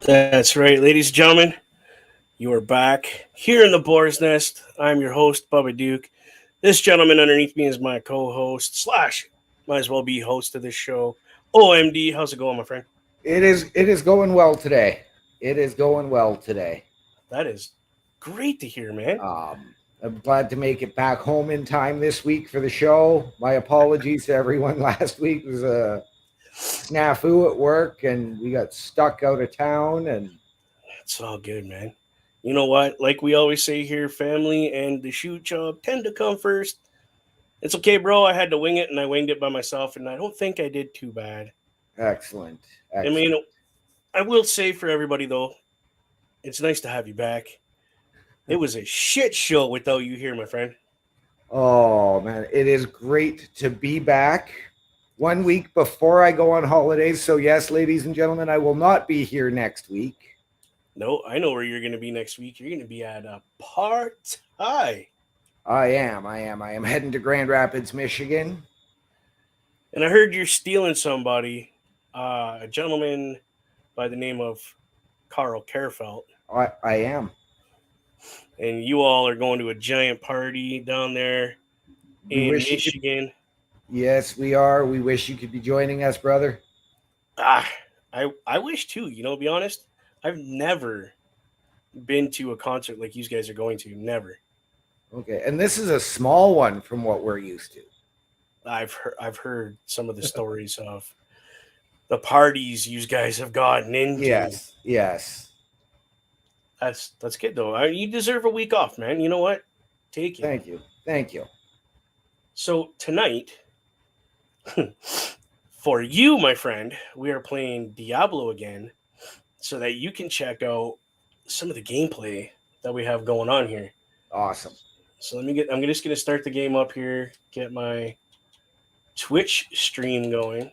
That's right, ladies and gentlemen. You are back here in the Boar's Nest. I'm your host, Bubba Duke. This gentleman underneath me is my co-host slash might as well be host of this show. OMD, how's it going, my friend? It is going well today. It is going well today. That is great to hear, man. I'm glad to make it back home in time this week for the show. My apologies to everyone. Last week was a snafu at work, and we got stuck out of town. And It's all good, man. You know what? Like we always say here, family and the shoot job tend to come first. It's okay, bro. I had to wing it, and I winged it by myself, and I don't think I did too bad. excellent, I mean, excellent. I will say for everybody though, it's nice to have you back. It was a shit show without you here, my friend. Oh man, it is great to be back. 1 week before I go on holidays. So yes, ladies and gentlemen, I will not be here next week. No, I know where you're going to be next week. You're going to be at a party. I am heading to Grand Rapids, Michigan. And I heard you're stealing somebody, a gentleman by the name of Carl Kerfeld. I am. And you all are going to a giant party down there We in wish you could. Michigan. Yes, we are. We wish you could be joining us, brother. Ah, I wish too, to be honest. I've never been to a concert like you guys are going to. Never. Okay, and this is a small one from what we're used to. I've heard some of the stories of the parties you guys have gotten into. Yes, yes. That's good though. You deserve a week off, man. You know what? Take it. Thank you. Thank you. So tonight, for you, my friend, we are playing Diablo again, so that you can check out some of the gameplay that we have going on here. Awesome. So I'm just gonna start the game up here. Get my Twitch stream going.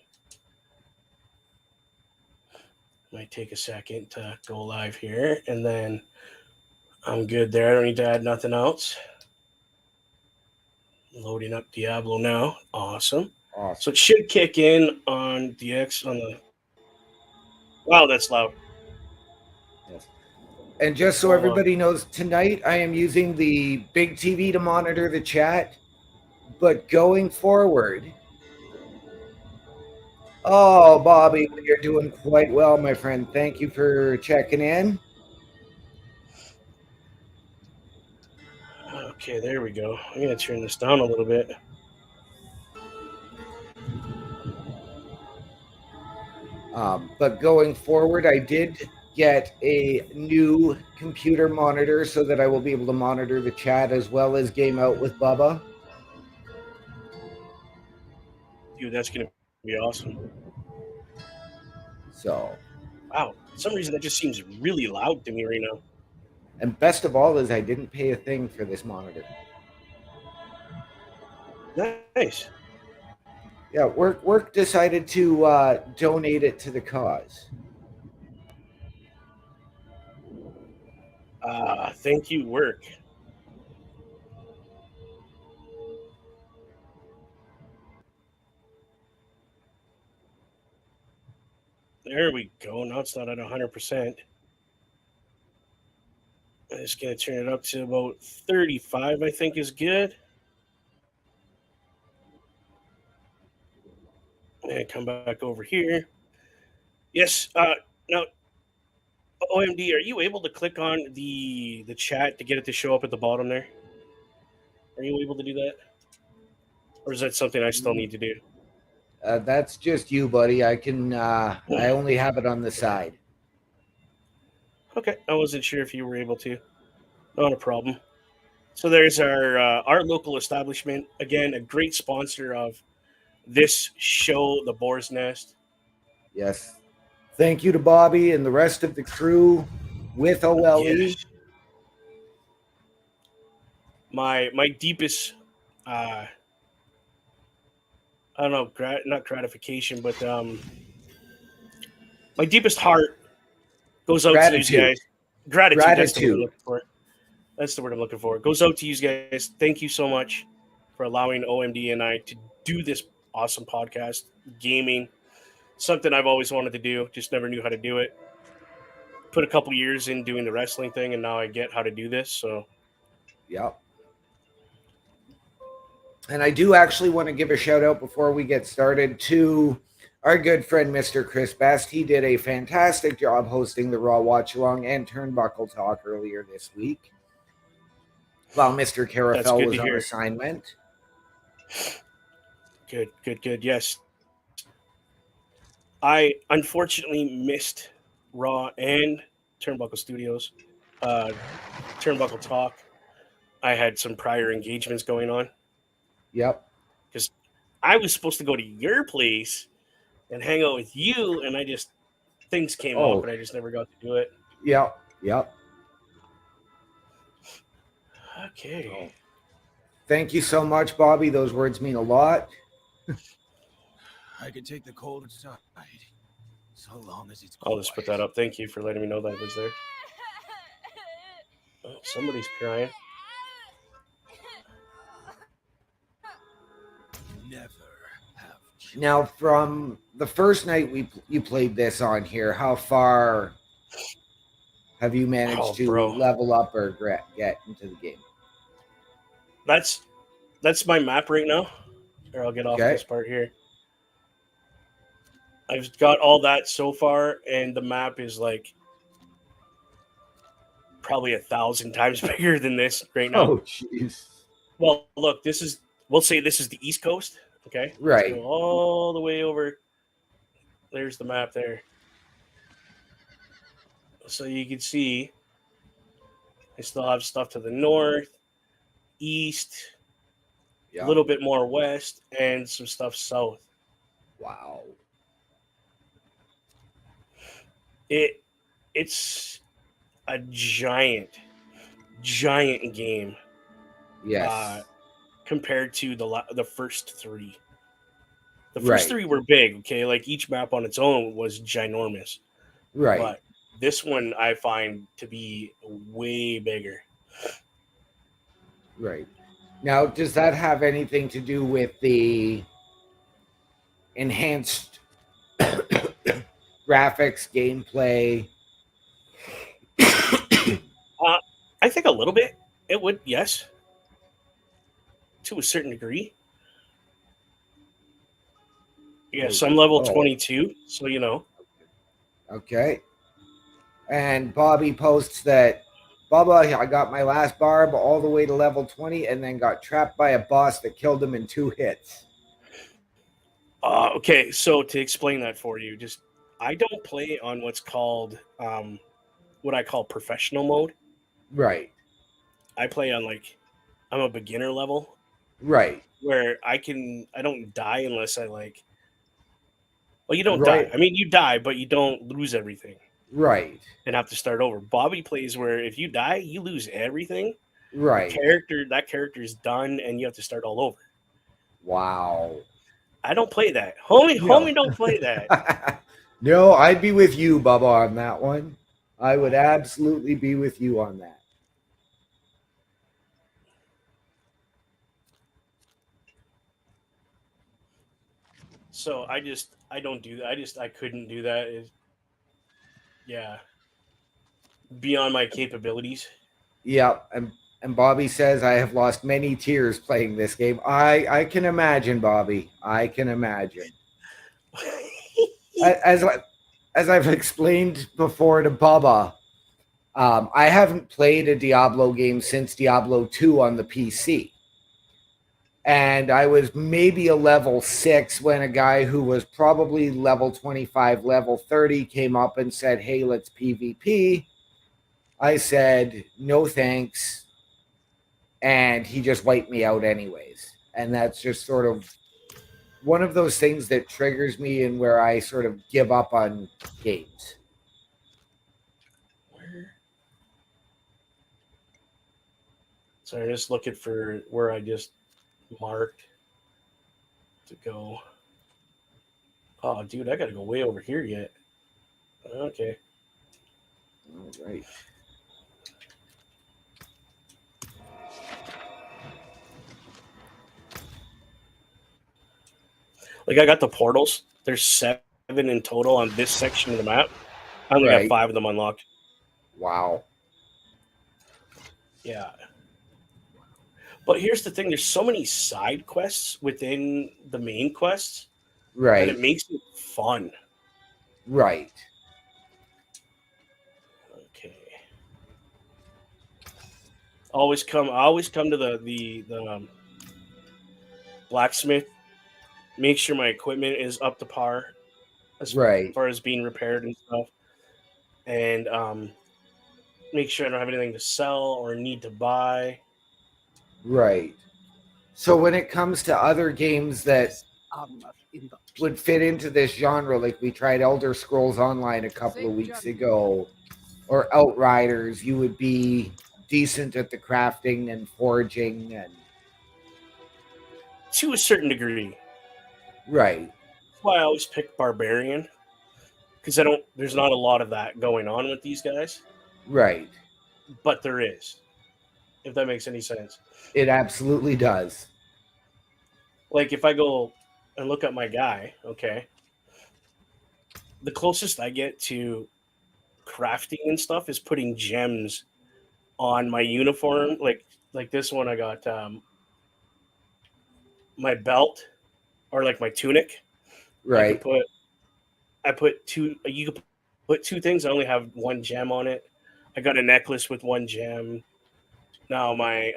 Might take a second to go live here, and then I'm good there. I don't need to add nothing else. Loading up Diablo now. Awesome. Awesome. So it should kick in on the X on the. Wow, that's loud. Yes. And just so Hold on. everybody knows, tonight I am using the big TV to monitor the chat, but going forward. Oh, Bobby, you're doing quite well, my friend. Thank you for checking in. Okay, there we go. I'm gonna turn this down a little bit. But going forward, I did get a new computer monitor so that I will be able to monitor the chat as well as game out with Bubba. Dude, that's gonna be awesome. So, Wow. For some reason that just seems really loud to me right now. and best of all is I didn't pay a thing for this monitor. Nice. Yeah, work decided to donate it to the cause. Thank you, work. There we go. Now it's not at 100%. I'm just gonna turn it up to about 35. I think is good. And come back over here. Yes. Now, OMD, are you able to click on the chat to get it to show up at the bottom there? Are you able to do that, or is that something I still need to do? That's just you, buddy. I can. I only have it on the side. Okay, I wasn't sure if you were able to. Not a problem. So there's our local establishment again, a great sponsor of this show, the Boar's Nest. Yes. Thank you to Bobby and the rest of the crew with OLE. Yes. My deepest, I don't know, not gratification, but my deepest heart goes out to these Gratitude. guys. Gratitude. That's the word I'm Gratitude. looking for. That's the word I'm looking for. It goes out to you guys. Thank you so much for allowing OMD and I to do this awesome podcast, gaming, something I've always wanted to do, just never knew how to do it. put a couple years in doing the wrestling thing, and now I get how to do this. So, yep. And I do actually want to give a shout out before we get started to our good friend, Mr. Chris Best. He did a fantastic job hosting the Raw Watch Along and Turnbuckle Talk earlier this week, while Mr. Carafel was on assignment. Good. Yes. I unfortunately missed Raw and Turnbuckle Studios, Turnbuckle Talk. I had some prior engagements going on. Yep. Because I was supposed to go to your place and hang out with you, and things came up, and I just never got to do it. Yep. Okay. Oh. Thank you so much, Bobby. Those words mean a lot. I can take the cold outside, so long as it's quiet. I'll just put that up. Thank you for letting me know that I was there. Oh, somebody's crying. Never have. Now, from the first night you played this on here, how far have you managed to level up or get into the game? That's my map right now. Here, I'll get off this part here. I've got all that so far, and the map is like probably 1,000 times bigger than this right now. Oh, jeez. Well, look, we'll say this is the East Coast, okay? Right. Let's go all the way over. There's the map there. So you can see I still have stuff to the north, east, a little bit more west, and some stuff south. Wow. It's a giant game. Yes. Compared to the first three. The first three were big, okay? Like each map on its own was ginormous. Right. But this one I find to be way bigger. Right. Now, does that have anything to do with the enhanced graphics, gameplay? I think a little bit. It would, yes. To a certain degree. Yeah, some level 22, so you know. Okay. And Bobby posts that, Bubba, I got my last barb all the way to level 20 and then got trapped by a boss that killed him in 2 hits. Okay, so to explain that for you, I don't play on what's called what I call professional mode. Right. I play on I'm a beginner level. Right. Where I don't die unless I well, you don't die. I mean, you die, but you don't lose everything. Right. And have to start over. Bobby plays where if you die, you lose everything. Right. That character is done and you have to start all over. Wow. I don't play that. Homie don't play that. No, I'd be with you, Bubba, on that one. I would absolutely be with you on that. So I don't do that. I couldn't do that. Yeah. Beyond my capabilities. Yeah, and Bobby says I have lost many tears playing this game. I can imagine, Bobby. I can imagine. As I've explained before to Bubba, I haven't played a Diablo game since Diablo 2 on the PC. And I was maybe a level 6 when a guy who was probably level 25, level 30 came up and said, hey, let's PvP. I said, no thanks. And he just wiped me out anyways. And that's just sort of one of those things that triggers me and where I sort of give up on games. So I'm just looking for where I just marked to go. Oh, dude, I got to go way over here yet. Okay. All right. I got the portals. There's 7 in total on this section of the map. I only got 5 of them unlocked. Wow. Yeah. But here's the thing: there's so many side quests within the main quests that it Right. makes it fun. Right. Okay. I always come to the blacksmith. Make sure my equipment is up to par as Right. far as being repaired and stuff, and make sure I don't have anything to sell or need to buy. Right. So when it comes to other games that Armor in the would fit into this genre, like we tried Elder Scrolls Online a couple of weeks ago, or Outriders, you would be decent at the crafting and forging and To a certain degree. right. That's why I always pick barbarian because I don't. There's not a lot of that going on with these guys, Right. but there is. If that makes any sense. It absolutely does. Like if I go and look at my guy, okay, the closest I get to crafting and stuff is putting gems on my uniform. Like this one, I got my belt or like my tunic. I can Right. put. I put two. You can put two things. I only have one gem on it. I got a necklace with one gem. Now my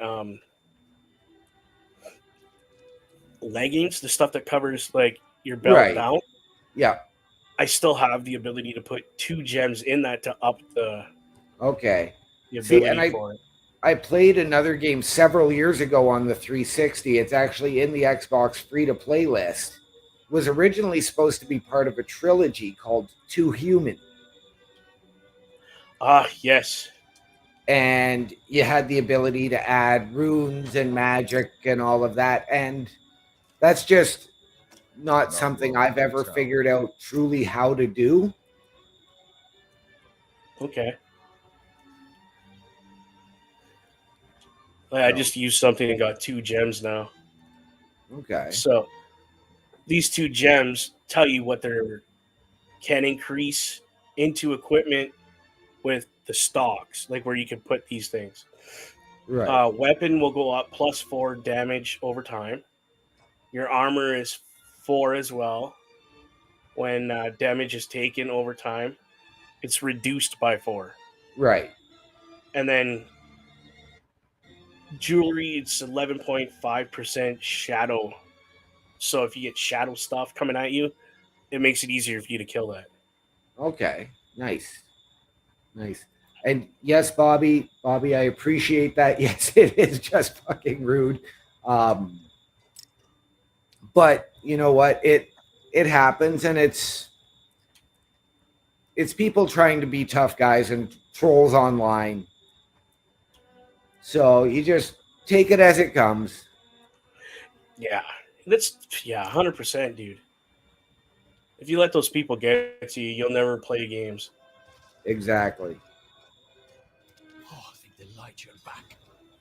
leggings, the stuff that covers like your belt Right. down, Yeah. I still have the ability to put two gems in that to up Okay. the See, and ability for it. I played another game several years ago on the 360. It's actually in the Xbox free to play list. It was originally supposed to be part of a trilogy called Two Human. Ah, yes. And you had the ability to add runes and magic and all of that. And that's just not something I've ever figured out truly how to do. Okay. I just used something and got two gems now. Okay. So these two gems tell you what they can increase into equipment with the stocks, like where you can put these things. Right. Weapon will go up +4 damage over time. Your armor is 4 as well. When damage is taken over time, it's reduced by 4. Right. And then jewelry, it's 11.5% shadow. So if you get shadow stuff coming at you, it makes it easier for you to kill that. Okay. Nice. Nice. And yes, Bobby, I appreciate that. Yes, it is just fucking rude. But you know what? It happens, and it's people trying to be tough guys and trolls online. So you just take it as it comes. Yeah, 100%, dude. If you let those people get to you, you'll never play games. Exactly. Oh, I think the light you're back.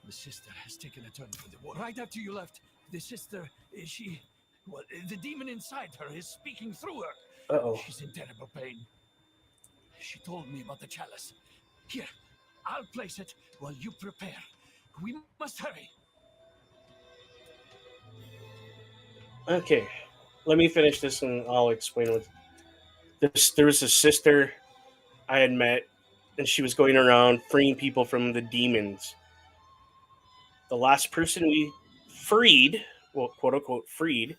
The sister has taken a turn for the worse. Right after you left, the sister, she... Well, the demon inside her is speaking through her. Uh-oh. She's in terrible pain. She told me about the chalice. Here, I'll place it while you prepare. We must hurry. Okay, let me finish this and I'll explain what this. There was a sister I had met, and she was going around freeing people from the demons. The last person we freed, well, quote unquote, freed,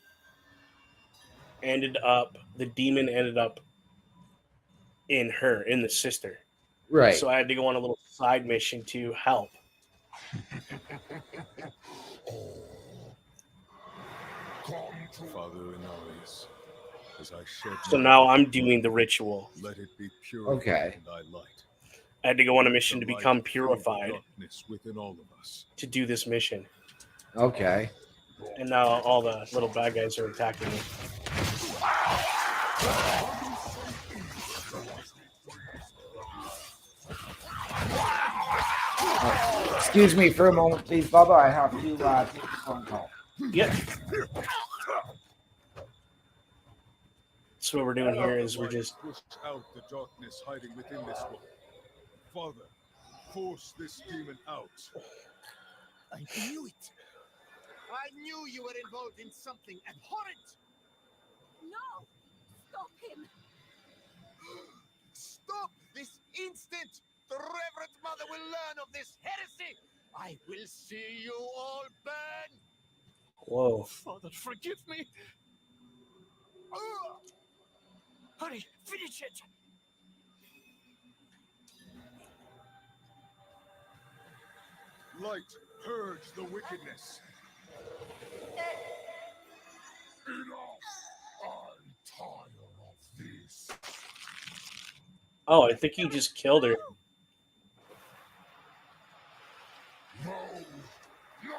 the demon ended up in her, in the sister. Right. So I had to go on a little side mission to help. Father in Arius, as I shed So my now blood, I'm doing the ritual. let it be pure Okay. in thy light. I had to go on a Let mission the to light become fill the purified darkness within all of us. to do this mission. Okay. And now all the little bad guys are attacking me. Excuse me for a moment, please, Bubba. I have to take a phone call. Yep. So what we're doing here is we're just Push out the darkness hiding within this one. Father, force this demon out. I knew it. I knew you were involved in something abhorrent. No! Stop him! Stop this instant! The Reverend Mother will learn of this heresy! I will see you all burn! Whoa. Father, forgive me! Hurry, finish it! Light, purge the wickedness. Enough! I'm tired of this. Oh, I think he just killed her. No! No!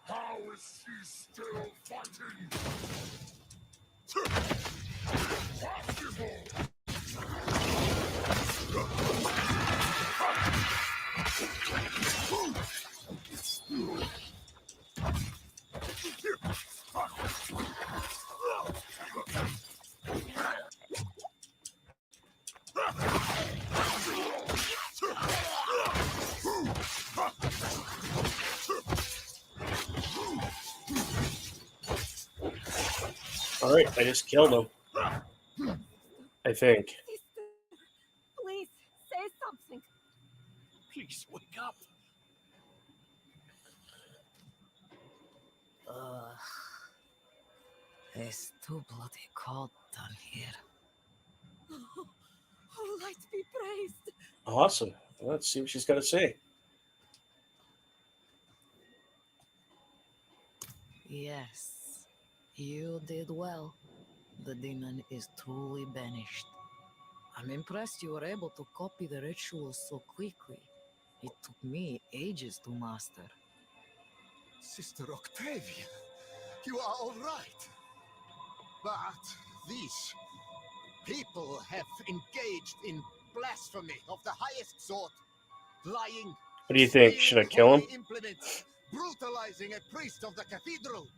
How is she still fighting? Impossible! All right, I just killed him. I think. Sister, please say something. Please wake up. It's too bloody cold down here. Oh, light be praised. Awesome. Let's see what she's got to say. Yes, you did well. The demon is truly banished. I'm impressed you were able to copy the rituals so quickly. It took me ages to master. Sister Octavia, you are all right. But these people have engaged in blasphemy of the highest sort. Lying. What do you think? stealing Should I kill him? holy implements, brutalizing a priest of the cathedral.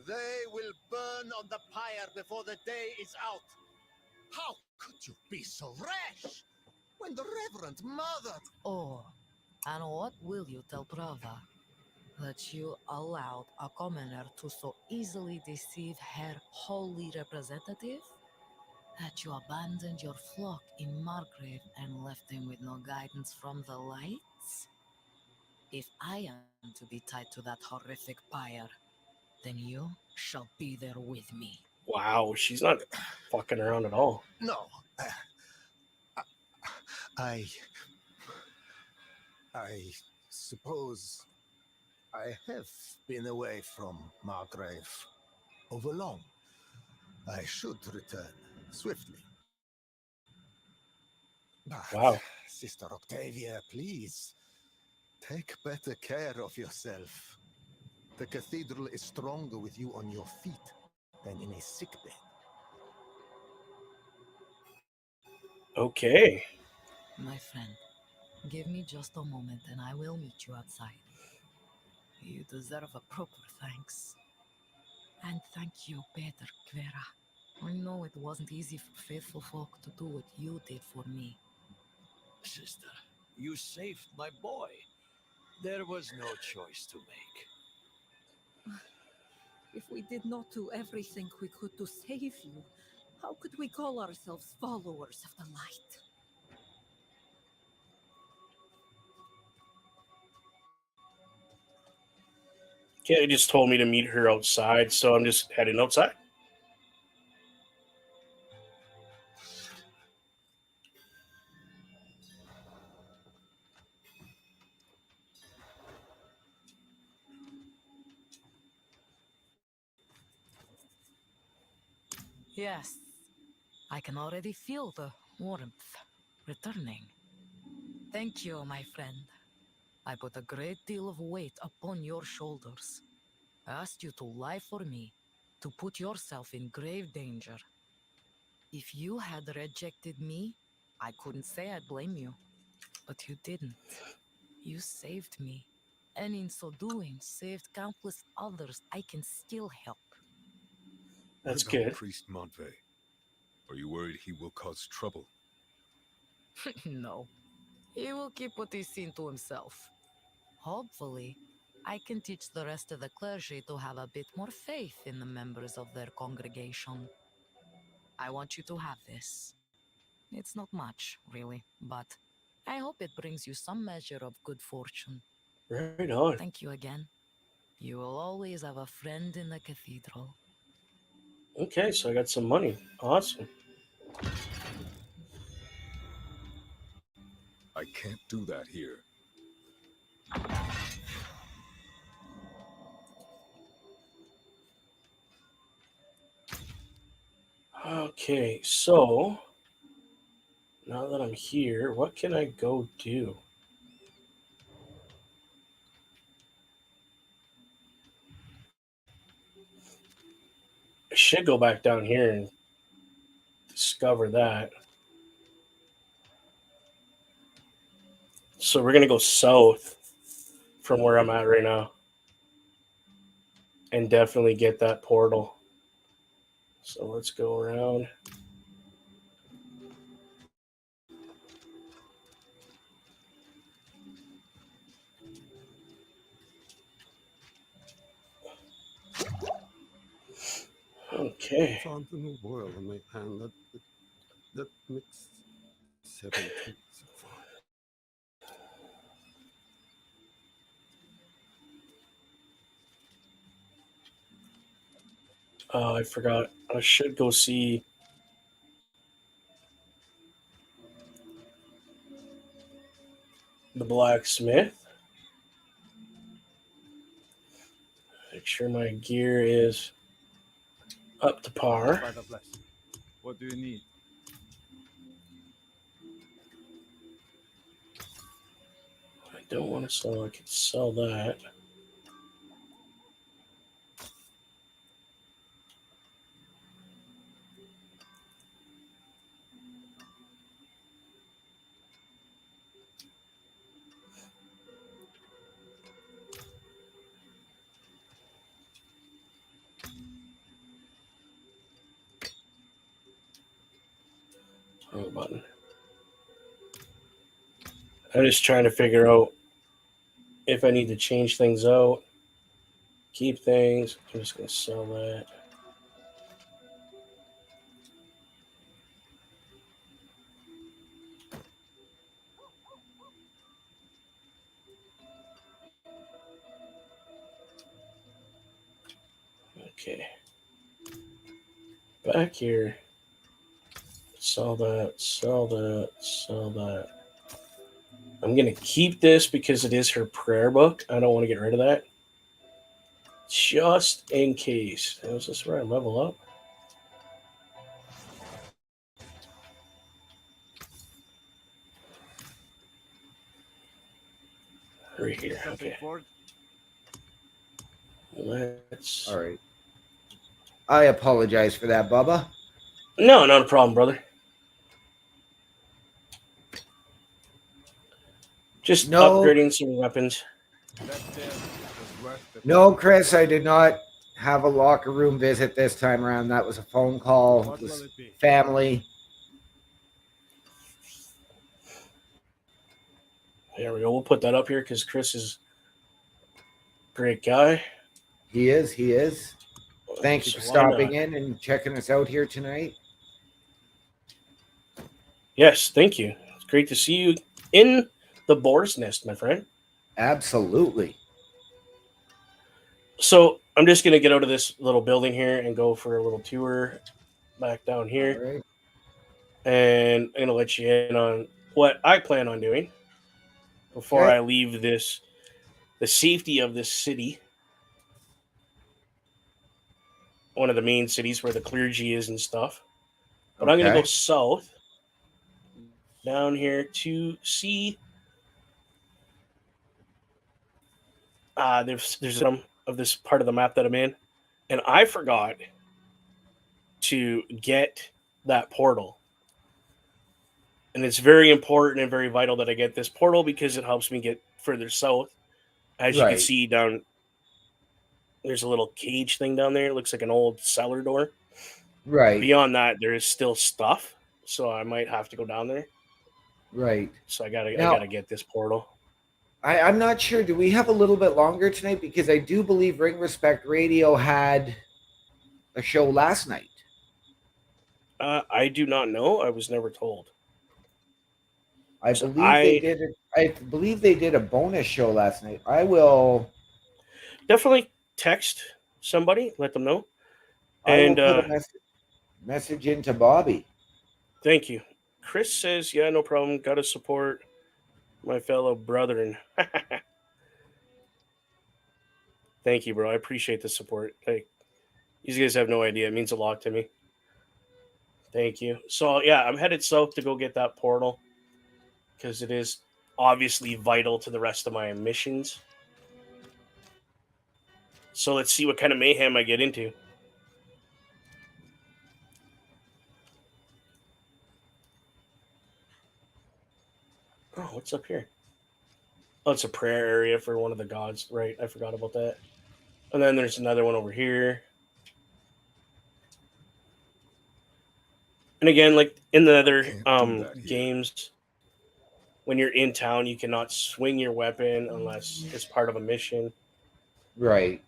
They will burn on the pyre before the day is out. How could you be so rash when the Reverend Mother... Oh, and what will you tell Prava? That you allowed a commoner to so easily deceive her holy representative? That you abandoned your flock in Margrave and left them with no guidance from the lights? If I am to be tied to that horrific pyre, then you shall be there with me. Wow, she's not fucking around at all. No. I suppose I have been away from Margrave overlong. I should return swiftly. But, Wow. Sister Octavia, please, take better care of yourself. The cathedral is stronger with you on your feet than in a sickbed. Okay. My friend, give me just a moment and I will meet you outside. You deserve a proper thanks. And thank you, Peter Quera. I know it wasn't easy for faithful folk to do what you did for me. Sister, you saved my boy. There was no choice to make. If we did not do everything we could to save you, how could we call ourselves followers of the light? Okay, they just told me to meet her outside, so I'm just heading outside. Yes, I can already feel the warmth returning. Thank you, my friend. I put a great deal of weight upon your shoulders. I asked you to lie for me, to put yourself in grave danger. If you had rejected me, I couldn't say I blame you. But you didn't. You saved me. And in so doing, saved countless others I can still help. That's what about good. Priest Montvey? Are you worried he will cause trouble? No, he will keep what he's seen to himself. Hopefully, I can teach the rest of the clergy to have a bit more faith in the members of their congregation. I want you to have this. It's not much, really, but I hope it brings you some measure of good fortune. Right on. Thank you again. You will always have a friend in the cathedral. Okay, so I got some money. Awesome. I can't do that here. Okay, so now that I'm here, what can I go do? I should go back down here and discover that. So we're gonna go south from where I'm at right now, and definitely get that portal. So let's go around. Okay. Found a new boil in my hand that makes 17 so far. Oh, I forgot. I should go see the blacksmith. Make sure my gear is up to par. By the blessing. What do you need? I don't want to sell. I could sell that. Wrong button. I'm just trying to figure out if I need to change things out, keep things. I'm just going to sell that. Okay. Back here. Sell that, sell that, sell that. I'm going to keep this because it is her prayer book. I don't want to get rid of that. Just in case. Is this where I level up? Right here. Something Okay. for it? Let's. All right. I apologize for that, Bubba. No, not a problem, brother. Just No. upgrading some weapons. That there was worth the No, Chris, I did not have a locker room visit this time around. That was a phone call. What It was will it be? family. There we go. We'll put that up here because Chris is a great guy. He is. He is. Thank you So for why stopping not? in and checking us out here tonight. Yes, thank you. It's great to see you in the boar's nest, my friend. Absolutely. So I'm just going to get out of this little building here and go for a little tour back down All here. right. And I'm going to let you in on what I plan on doing before Okay. I leave the safety of this city. One of the main cities where the clergy is and stuff. But I'm going to go Okay. south down here to see. There's some of this part of the map that I'm in, and I forgot to get that portal. And it's very important and very vital that I get this portal because it helps me get further south. As you can Right. see down, there's a little cage thing down there. It looks like an old cellar door. Right. Beyond that, there is still stuff, so I might have to go down there. Right. So I gotta Now, get this portal. I'm not sure. Do we have a little bit longer tonight? Because I do believe Ring Respect Radio had a show last night. I do not know. I was never told. I So believe they did. I believe they did a bonus show last night. I will. definitely text somebody, let them know. I will And put a message into Bobby. thank you. Chris says, "Yeah, no problem. Got to support my fellow brethren." Thank you, bro. I appreciate the support. Like, you guys have no idea. It means a lot to me. Thank you. So yeah, I'm headed south to go get that portal because it is obviously vital to the rest of my missions. So let's see what kind of mayhem I get into. Oh, what's up here? Oh, it's a prayer area for one of the gods. Right, I forgot about that. And then there's another one over here. And again, like in the other Can't do that here. games, when you're in town, you cannot swing your weapon unless it's part of a mission. Right.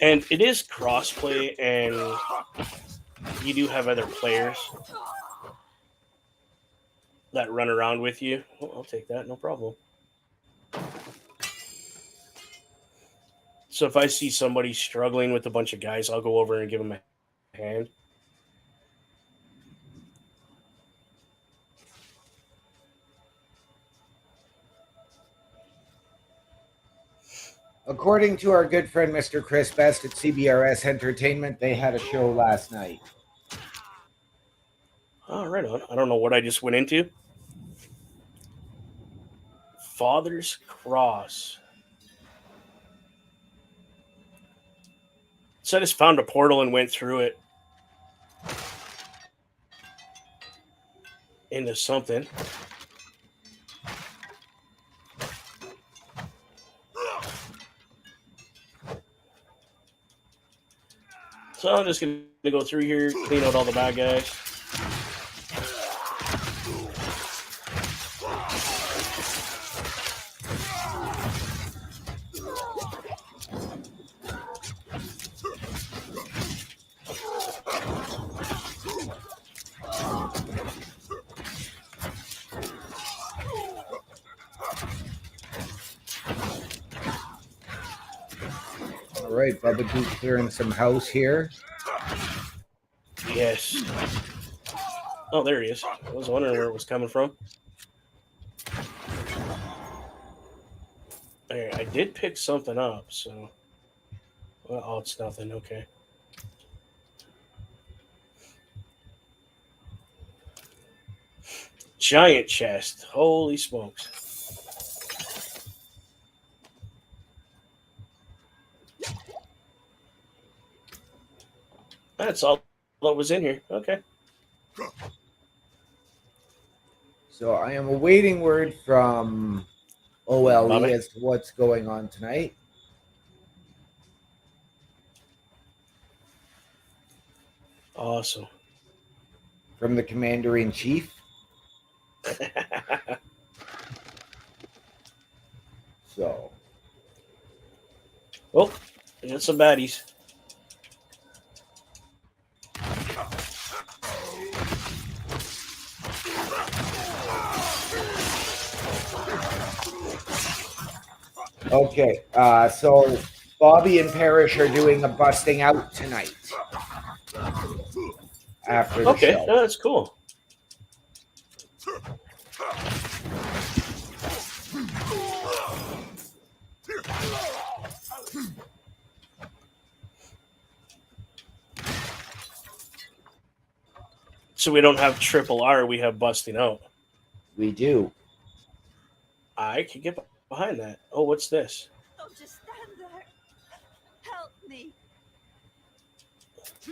And it is crossplay, and you do have other players that run around with you. Oh, I'll take that, no problem. So if I see somebody struggling with a bunch of guys, I'll go over and give them a hand. According to our good friend Mr. Chris Best at CBRS Entertainment, they had a show last night. Oh, right on. I don't know what I just went into. Father's Cross. So I just found a portal and went through it into something. So I'm just going to go through here, clean out all the bad guys. All right, Bubba Duke clearing some house here. Yes. Oh, there he is. I was wondering where it was coming from. There, I did pick something up, so. Well, oh, it's nothing. Okay. Giant chest. Holy smokes. That's all that was in here. Okay. So I am awaiting word from OLE Bobby? as to what's going on tonight. Awesome. From the Commander in Chief. So. Oh, we got some baddies. Okay, so Bobby and Parrish are doing a busting out tonight after the Okay, show. no, that's cool. So we don't have triple R, we have busting out. We do. I can get behind that. Oh, what's this? Don't just stand there. Help me.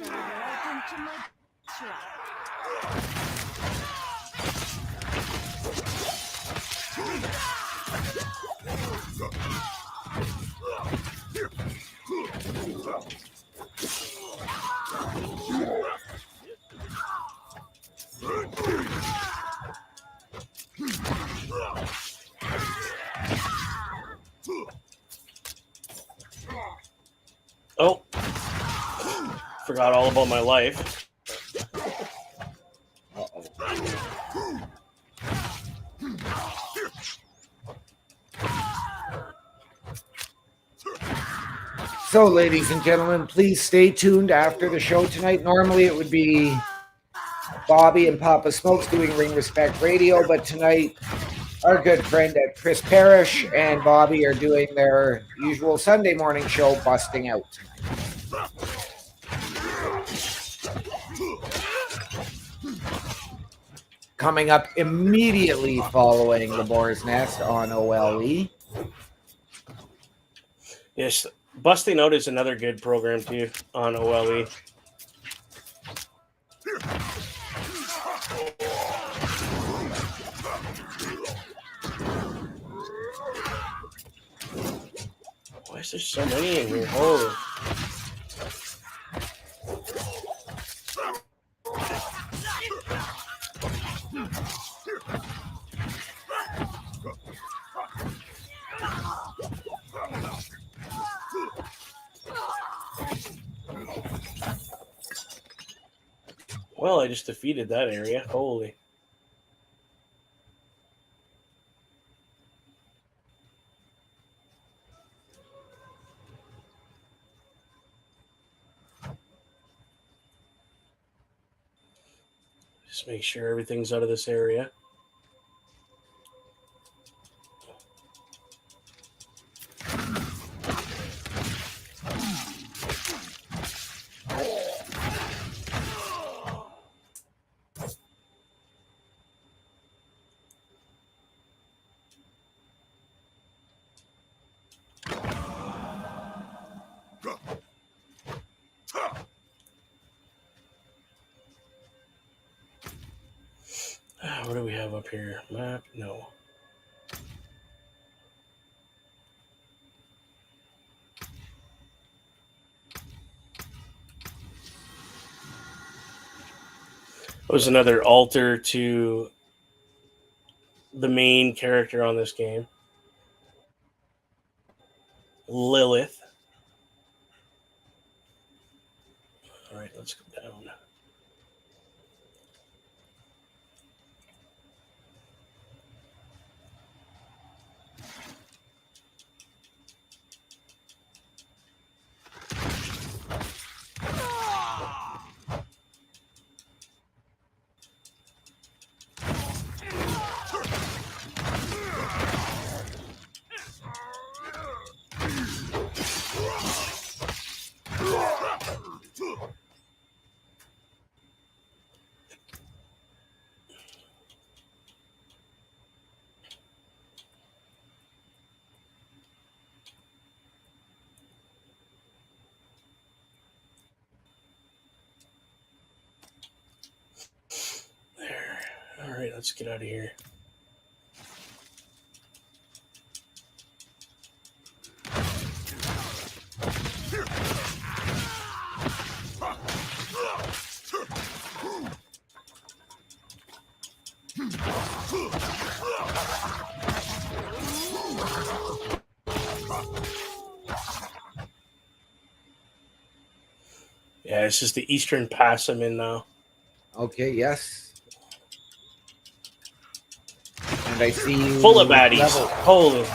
fell right into my trap. Oh, forgot all about my life. So, ladies and gentlemen, please stay tuned after the show tonight. Normally, it would be Bobby and Papa Smokes doing Ring Respect Radio, but tonight, our good friend at Chris Parrish and Bobby are doing their usual Sunday morning show, Busting Out tonight. Coming up immediately following the Boar's Nest on OLE. Yes, Busting Out is another good program too on OLE. Why is there so many in here? Holy. Well, I just defeated that area. Holy. Just make sure everything's out of this area. What do we have up here? Map? No. It was another altar to the main character on this game, Lilith. All right, let's go down. There. All right, let's get out of here. Yeah, this is the Eastern Pass I'm in now. Okay, yes. And I see you Full of baddies. level. Holy.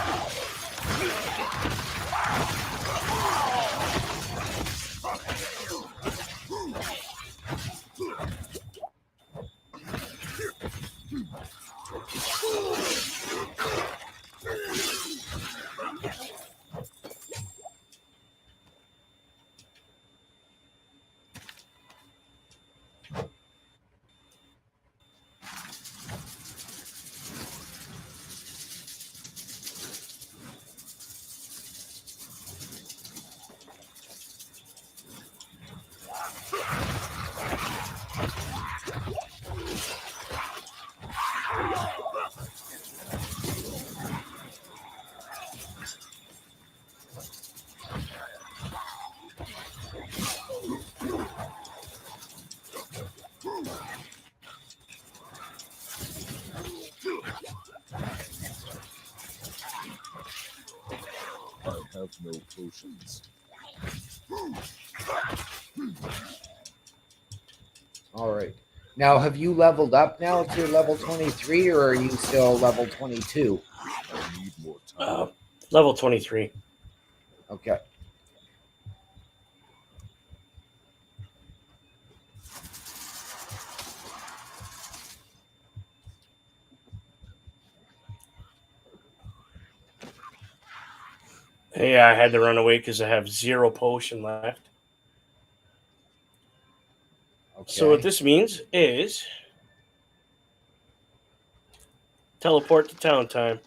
have no potions. All right. Now, have you leveled up now to level 23, or are you still level 22? I need more time. Level 23. Okay. Yeah, I had to run away because I have 0 potion left. Okay. So what this means is teleport to town time.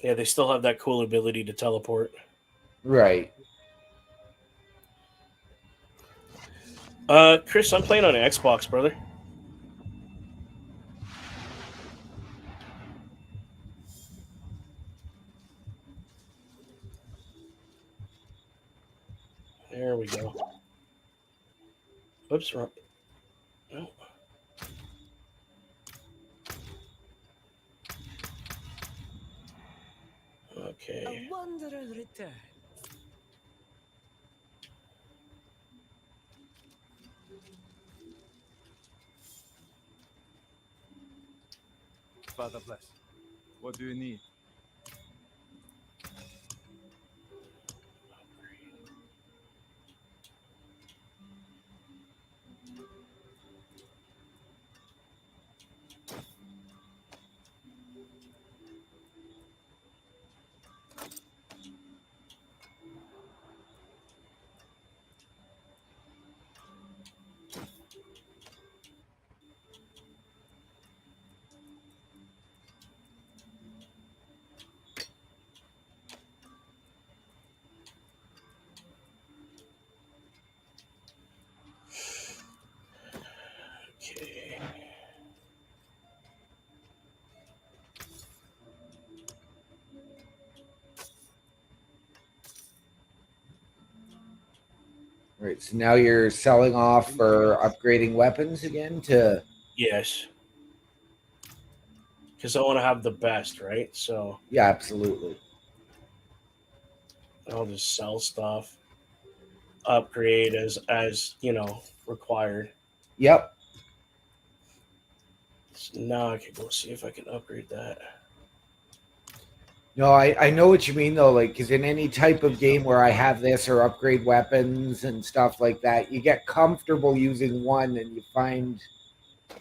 Yeah, they still have that cool ability to teleport. Right. Chris, I'm playing on Xbox, brother. There we go. Whoops, wrong. No. Okay. A wanderer return. Father bless. What do you need? Okay. Right. So now you're selling off for upgrading weapons again to. Yes. Because I want to have the best, right? So Yeah, absolutely. I'll just sell stuff, upgrade as required. Yep. So now I can go see if I can upgrade that. No, I know what you mean though. Like, because in any type of game where I have this or upgrade weapons and stuff like that, you get comfortable using one and you find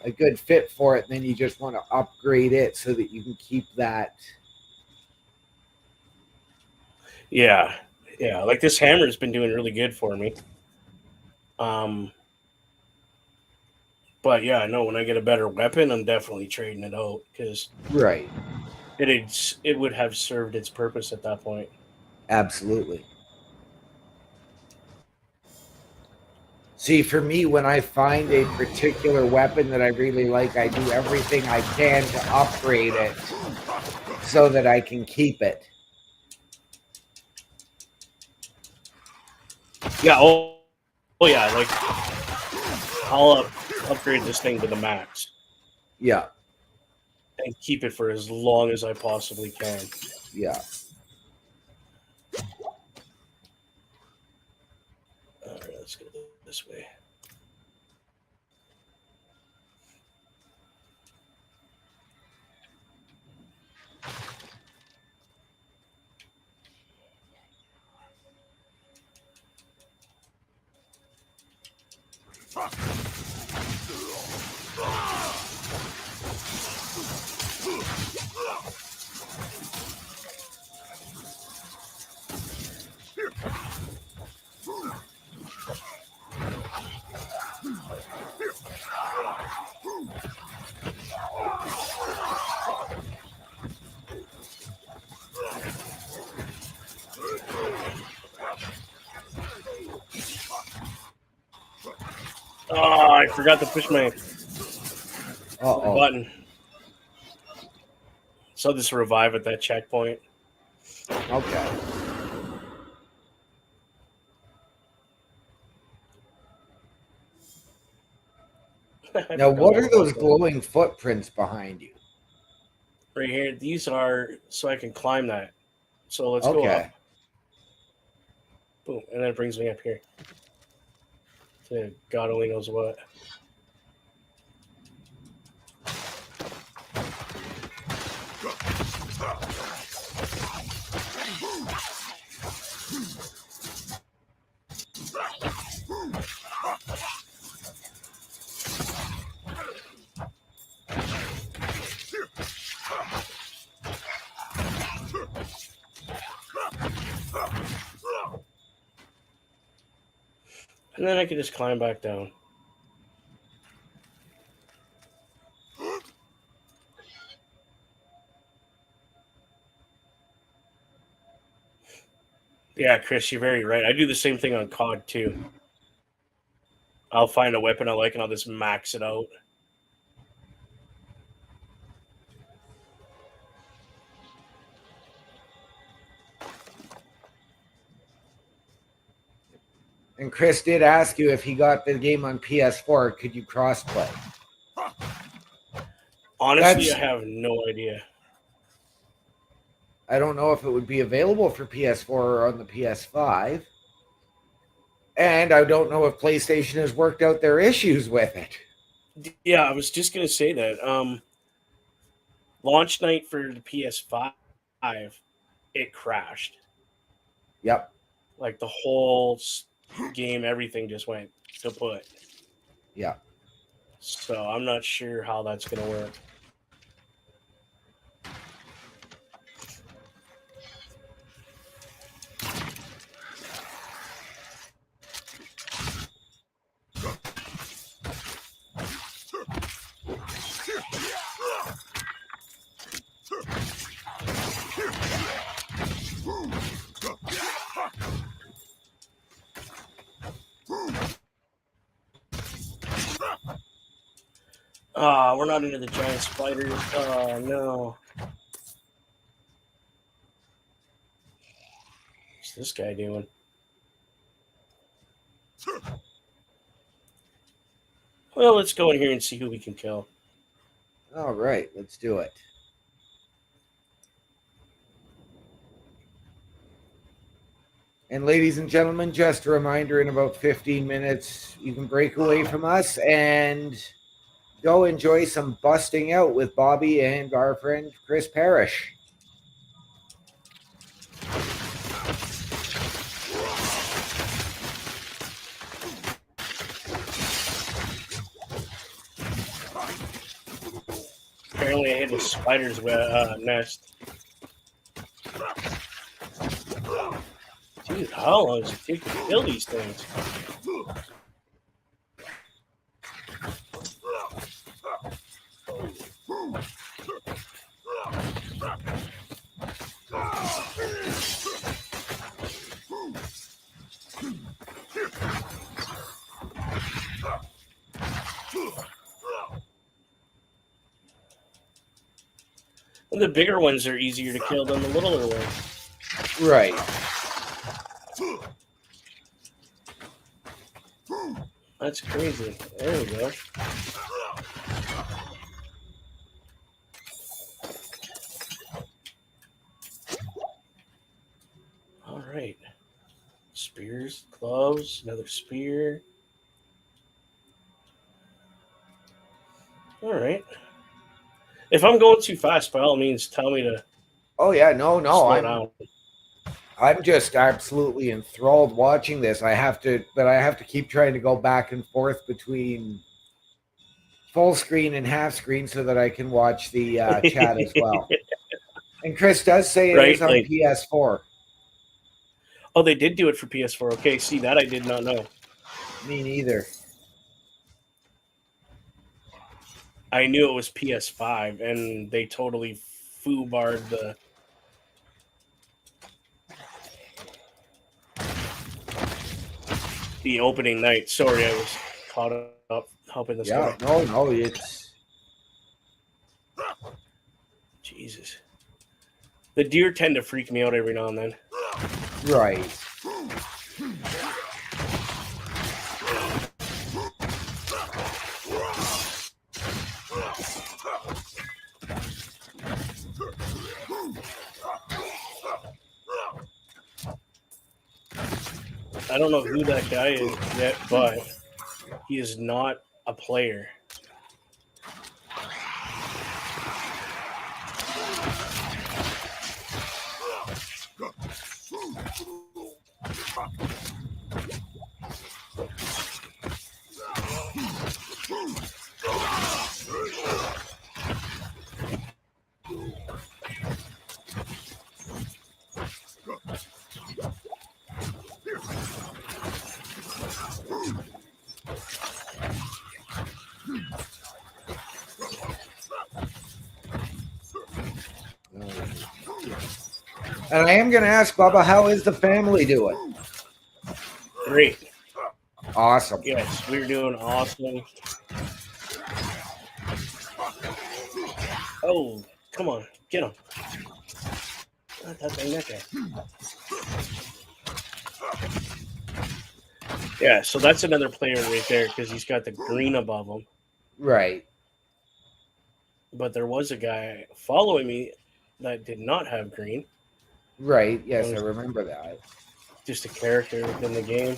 a good fit for it, and then you just want to upgrade it so that you can keep that. Yeah, like this hammer's been doing really good for me. But yeah, I know when I get a better weapon, I'm definitely trading it out because Right. it would have served its purpose at that point. Absolutely. See, for me, when I find a particular weapon that I really like, I do everything I can to upgrade it so that I can keep it. Yeah. Oh yeah. Like I'll upgrade this thing to the max Yeah. and keep it for as long as I possibly can. Yeah. All right, let's go this way. Oh, I forgot to push my button. So this revive at that checkpoint. Okay. Now, what are those glowing footprints behind you? right here. These are so I can climb that. So let's go up. Okay. Boom, and then it brings me up here to God only knows what. And then I can just climb back down. Yeah, Chris, you're very right. I do the same thing on COD too. I'll find a weapon I like and I'll just max it out. And Chris did ask you if he got the game on PS4. Could you crossplay? Honestly, I have no idea. I don't know if it would be available for PS4 or on the PS5. And I don't know if PlayStation has worked out their issues with it. Yeah, I was just gonna say that. Launch night for the PS5, it crashed. Yep. Like the whole game, everything just went kaput. Yeah. So I'm not sure how that's gonna work. We're not into the giant spiders. Oh no. What's this guy doing? Well, let's go in here and see who we can kill. All right, let's do it. And ladies and gentlemen, just a reminder, in about 15 minutes, you can break away from us and go enjoy some busting out with Bobby and our friend Chris Parrish. Apparently I hit a spider's nest. Dude, how long does it take to kill these things? And the bigger ones are easier to kill than the littler ones. Right. That's crazy. There we go. All right. Spears, gloves, another spear. All right. If I'm going too fast, by all means, tell me to. Oh yeah, no, slow down. I'm just absolutely enthralled watching this. I have to keep trying to go back and forth between full screen and half screen so that I can watch the chat as well. And Chris does say it is on PS4. Oh, they did do it for PS4. Okay, see, that I did not know. Me neither. I knew it was PS5, and they totally foobarred the opening night. Sorry, I was caught up helping this guy. No, it's... Jesus. The deer tend to freak me out every now and then. Right. I don't know who that guy is yet, but he is not a player. And I am going to ask Bubba, how is the family doing? Great. Awesome. Yes, we're doing awesome. Oh, come on. Get him. Not that thing, that guy. Yeah, so that's another player right there because he's got the green above him. Right. But there was a guy following me that did not have green. Right. Yes, I remember that. Just a character within the game.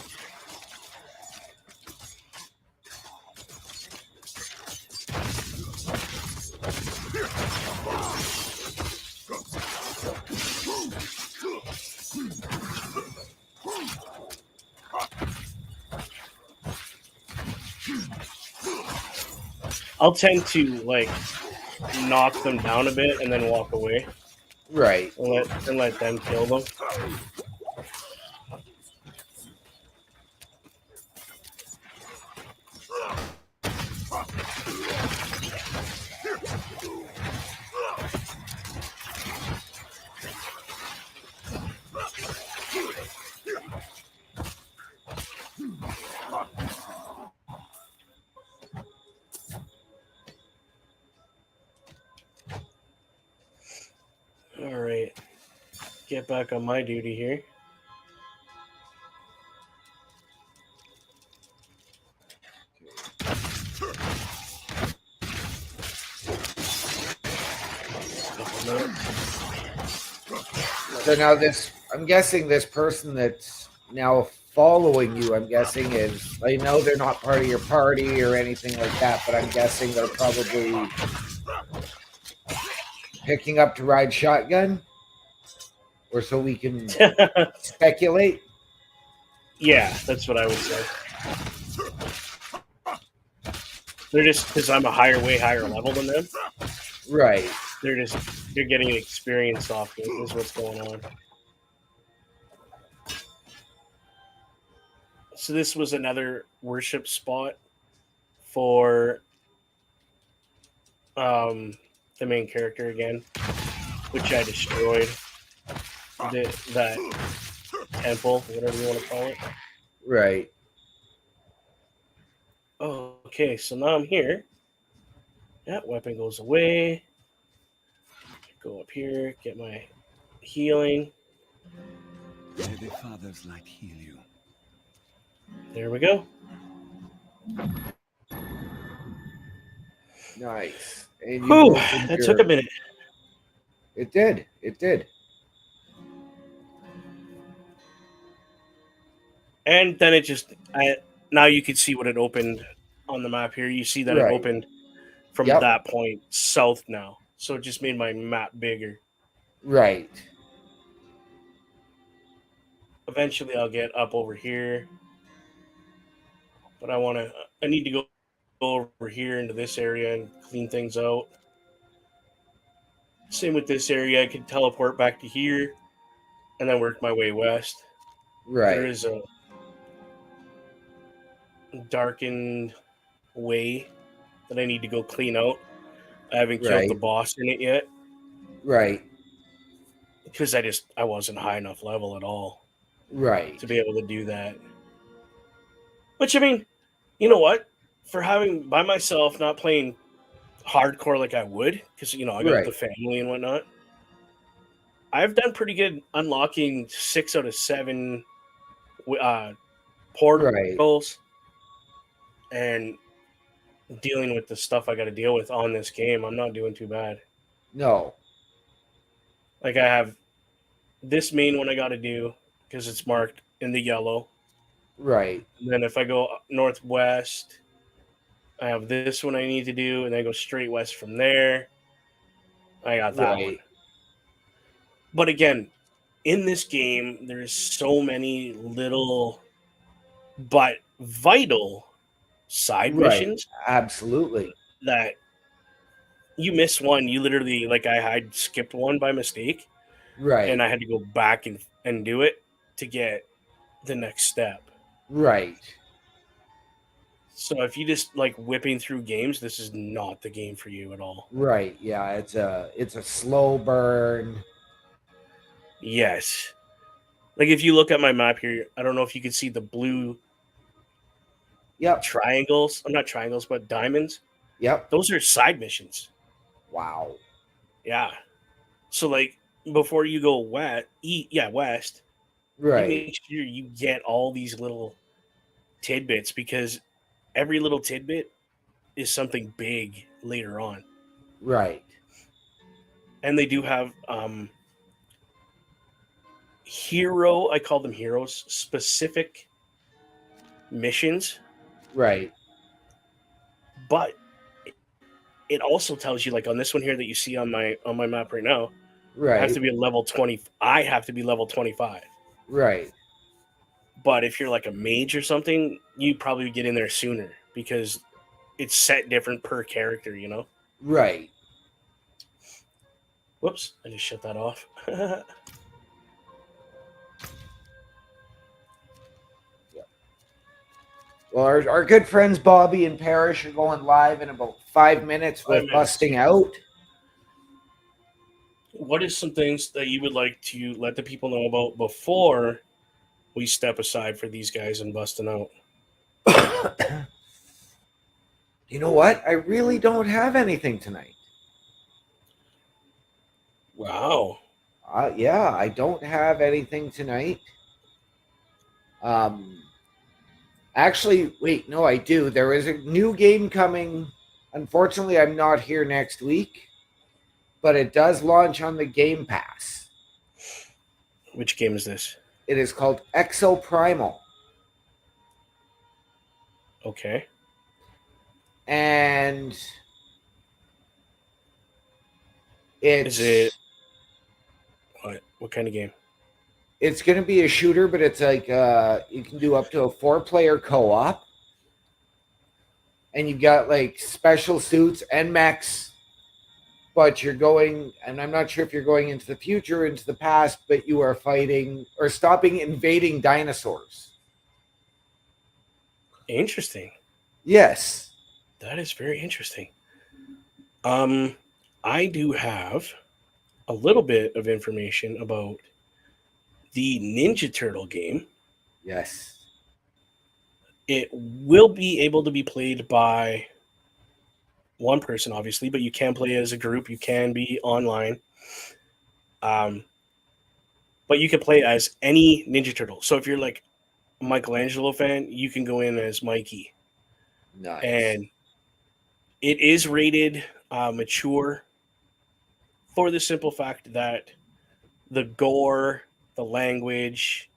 I'll tend to like knock them down a bit and then walk away. Right. And let them kill them. All right. Get back on my duty here. So now this, I'm guessing this person that's now following you, I'm guessing is, I know they're not part of your party or anything like that, but I'm guessing they're probably picking up to ride shotgun? Or so we can speculate? Yeah, that's what I would say. They're just, because I'm a way higher level than them. Right. They're getting experience off me is what's going on. So this was another worship spot for the main character again, which I destroyed. That temple, whatever you want to call it. Right. Oh, okay, so now I'm here. That weapon goes away. Go up here, get my healing. May the Father's light heal you. There we go. Nice. And you Whew, that took a minute. It did. It did. And then it just, now you can see what it opened on the map here. You see that Right. it opened from that point south now. So it just made my map bigger. Right. Eventually I'll get up over here. But I need to go over here into this area and clean things out. Same with this area. I can teleport back to here and then work my way west. Right. There is a darkened way that I need to go clean out. I haven't killed the boss in it yet. Right. Because I wasn't high enough level at all. Right. To be able to do that. Which, I mean, you know what? For having by myself, not playing hardcore like I would, because, I got the family and whatnot, I've done pretty good unlocking 6 out of 7 portals and dealing with the stuff I got to deal with on this game. I'm not doing too bad. No. Like, I have this main one I got to do because it's marked in the yellow. Right. And then if I go northwest, I have this one I need to do, and then I go straight west from there. I got that one. Right. But again, in this game, there's so many little but vital side Right. missions Absolutely. that you miss one, you literally like I had skipped one by mistake, Right. and I had to go back and do it to get the next step. Right. So if you just like whipping through games, this is not the game for you at all. Right. Yeah, it's a slow burn. Yes. Like if you look at my map here, I don't know if you can see the blue Yep. triangles. I'm not triangles, but diamonds. Yep. Those are side missions. Wow. Yeah. So like before you go west, west, you Right. make sure you get all these little tidbits because every little tidbit is something big later on. Right. And they do have hero, I call them heroes, specific missions, Right. but it also tells you like on this one here that you see on my map right now, I have Right. to be a level 20. I have to be level 25. Right. But if you're like a mage or something, you probably get in there sooner because it's set different per character, you know? Right. Whoops, I just shut that off. Well, our good friends Bobby and Parrish are going live in about 5 minutes 5 with minutes. Busting Out. What is some things that you would like to let the people know about before we step aside for these guys and busting out? You know what? I really don't have anything tonight. Wow. Yeah, I don't have anything tonight. Actually, wait, no, I do. There is a new game coming. Unfortunately, I'm not here next week, but it does launch on the Game Pass. Which game is this? It is called Exo Primal. Okay. And it's Is it what kind of game? it's going to be a shooter, but it's like you can do up to a 4-player co-op. And you've got like special suits and mechs, but you're going, and I'm not sure if you're going into the future, into the past, but you are fighting or stopping invading dinosaurs. Interesting. Yes. That is very interesting. I do have a little bit of information about the Ninja Turtle game. Yes. It will be able to be played by one person, obviously, but you can play as a group. You can be online. But you can play as any Ninja Turtle. So if you're like a Michelangelo fan, you can go in as Mikey. Nice. And it is rated mature for the simple fact that the gore, the language,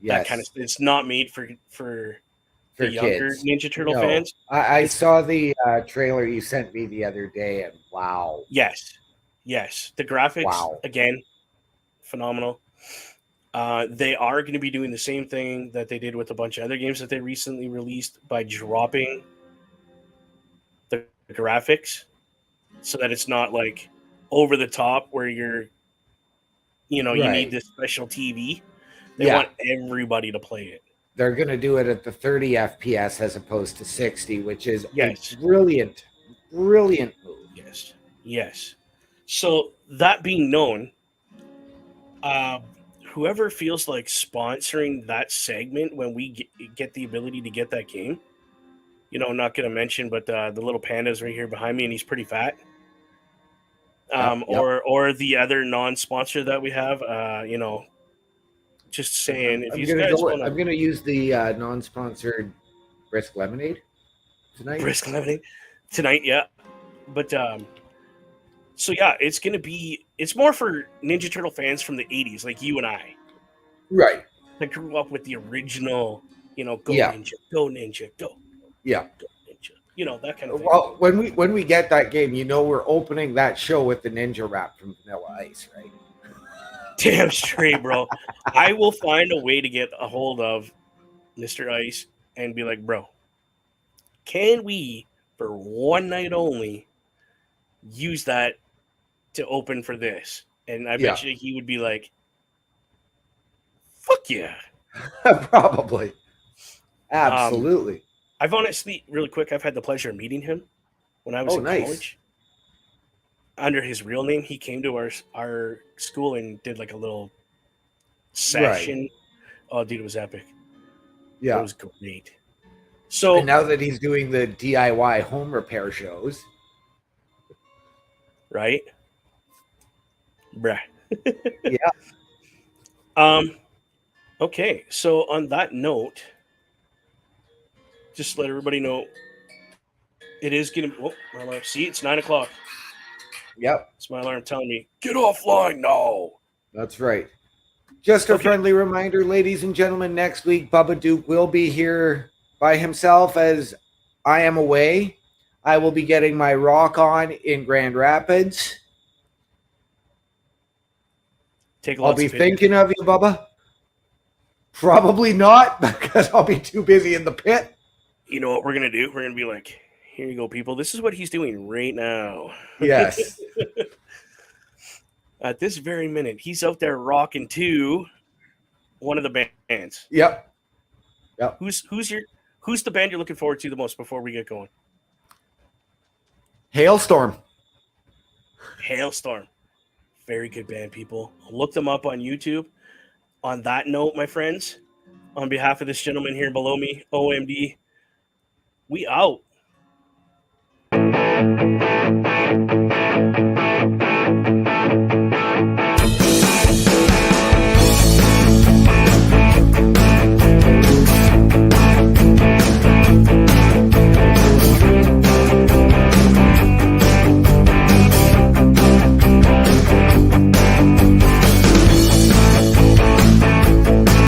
that kind of it's not made for the younger kids. Ninja Turtle No. fans. I saw the trailer you sent me the other day, and wow. Yes. The graphics, Wow. again, phenomenal. They are going to be doing the same thing that they did with a bunch of other games that they recently released by dropping the graphics so that it's not like over the top where you need this special TV. They want everybody to play it. They're going to do it at the 30 FPS as opposed to 60, which is a brilliant move. Yes. So that being known, whoever feels like sponsoring that segment when we get the ability to get that game, I'm not going to mention, but the little panda's right here behind me, and he's pretty fat. Or the other non-sponsor that we have, just saying, if you guys want to, I'm going to use the non-sponsored Brisk Lemonade tonight. Brisk Lemonade tonight, yeah. But so yeah, it's more for Ninja Turtle fans from the 80s, like you and I. Right. That grew up with the original Go Yeah. Ninja, go Ninja, go Yeah. Ninja. That kind of thing. Well, when we get that game, we're opening that show with the ninja rap from Vanilla Ice, right? Damn straight, bro. I will find a way to get a hold of Mr. Ice and be like, bro, can we, for one night only, use that to open for this? And I bet you he would be like, fuck yeah. Probably. Absolutely. I've honestly, really quick, I've had the pleasure of meeting him when I was in college. Under his real name, he came to our school and did like a little session. Right. Oh, dude, it was epic. Yeah. It was great. So, and now that he's doing the DIY home repair shows. Right? Bruh. Yeah. Okay, so on that note, just let everybody know it is getting. Oh, my alarm. See, it's 9:00. Yep. It's my alarm telling me, get offline now. That's right. Just a friendly reminder, ladies and gentlemen, next week, Bubba Duke will be here by himself as I am away. I will be getting my rock on in Grand Rapids. I'll be thinking of you, Bubba. Probably not, because I'll be too busy in the pit. You know what we're going to do? We're going to be like, here you go, people. This is what he's doing right now. Yes. At this very minute, he's out there rocking to one of the bands. Yep. Who's the band you're looking forward to the most before we get going? Hailstorm. Very good band, people. Look them up on YouTube. On that note, my friends, on behalf of this gentleman here below me, OMD, we out.